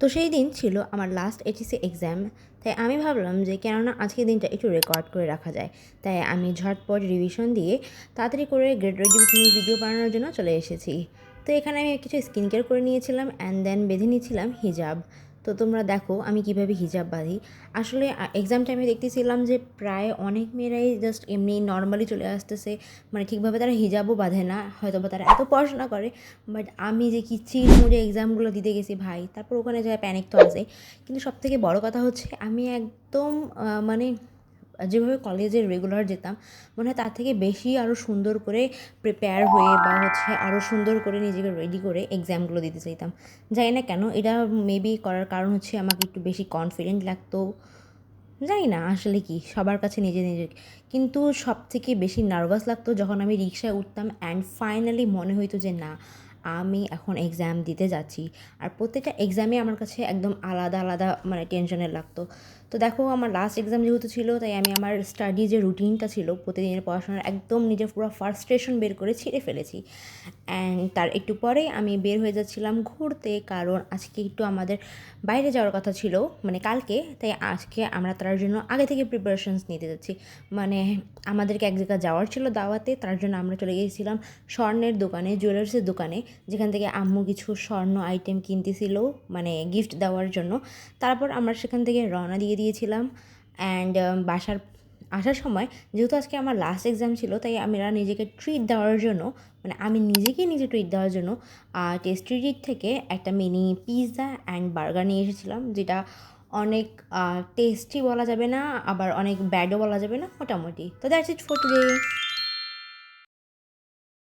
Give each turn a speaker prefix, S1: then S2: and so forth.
S1: তো সেই দিন ছিল আমার লাস্ট এইচএসসি এক্সাম। তাই আমি ভাবলাম যে কেননা আজকের দিনটা একটু রেকর্ড করে রাখা যায়। তাই আমি ঝটপট রিভিশন দিয়ে তাড়াতাড়ি করে get ready with me video বানানোর জন্য চলে এসেছি। তো এখানে আমি কিছু স্কিন কেয়ার করে নিয়েছিলাম অ্যান্ড দেন বেঁধে নিয়েছিলাম হিজাব। তো তোমরা দেখো আমি কিভাবে হিজাব বাঁধি। আসলে এক্সাম টাইমে দেখতেছিলাম যে প্রায় অনেক মেয়েরাই জাস্ট এমনি নর্মালি চলে আসতেছে, মানে ঠিকভাবে তারা হিজাবও বাঁধে না, হয়তো বা তারা এত পড়াশোনা করে। বাট আমি যে কি চিল মুড়ে এক্সামগুলো দিতে গেছি ভাই, তারপর ওখানে যায় প্যানিক তো আসে। কিন্তু সবথেকে বড় কথা হচ্ছে আমি একদম মানে যেভাবে কলেজে রেগুলার যেতাম মনে হয় তার থেকে বেশি আরও সুন্দর করে প্রিপেয়ার হয়ে বা হচ্ছে আরও সুন্দর করে নিজেকে রেডি করে এক্সামগুলো দিতে চাইতাম। জানি না কেন, এটা মেবি করার কারণ হচ্ছে আমাকে একটু বেশি কনফিডেন্ট লাগতো। জানি না আসলে কি, সবার কাছে নিজে নিজে। কিন্তু সবথেকে বেশি নার্ভাস লাগতো যখন আমি রিকশায় উঠতাম অ্যান্ড ফাইনালি মনে হইতো যে না, আমি এখন এক্সাম দিতে যাচ্ছি। আর প্রত্যেকটা এক্সামে আমার কাছে একদম আলাদা আলাদা মানে টেনশনের লাগতো। তো দেখো আমার লাস্ট এক্সাম যেহেতু ছিল, তাই আমি আমার স্টাডি যে রুটিনটা ছিল প্রতিদিনের পড়াশোনার একদম নিজের পুরো ফার্স্ট্রেশন বের করে ছিঁড়ে ফেলেছি। অ্যান্ড তার একটু পরেই আমি বের হয়ে যাচ্ছিলাম ঘুরতে, কারণ আজকে একটু আমাদের বাইরে যাওয়ার কথা ছিল, মানে কালকে। তাই আজকে আমরা তার জন্য আগে থেকে প্রিপারেশনস নিতে যাচ্ছি। মানে আমাদেরকে এক জায়গায় যাওয়ার ছিল দাওয়াতে, তার জন্য আমরা চলে গিয়েছিলাম স্বর্ণের দোকানে, জুয়েলার্সের দোকানে, যেখান থেকে আম্মু কিছু স্বর্ণ আইটেম কিনতেছিল মানে গিফট দেওয়ার জন্য। তারপর আমরা সেখান থেকে রওনা দিয়ে দিয়েছিলাম। অ্যান্ড বাসার আসার সময়, যেহেতু আজকে আমার লাস্ট এক্সাম ছিল, তাই আমরা নিজেকে ট্রিট দেওয়ার জন্য, মানে আমি নিজেকেই নিজে ট্রিট দেওয়ার জন্য টেস্টি ট্রিট থেকে একটা মিনি পিৎজা অ্যান্ড বার্গার নিয়ে এসেছিলাম, যেটা অনেক টেস্টি বলা যাবে না, আবার অনেক ব্যাডও বলা যাবে না, মোটামুটি। তো দ্যাটস ইট ফর টুডে।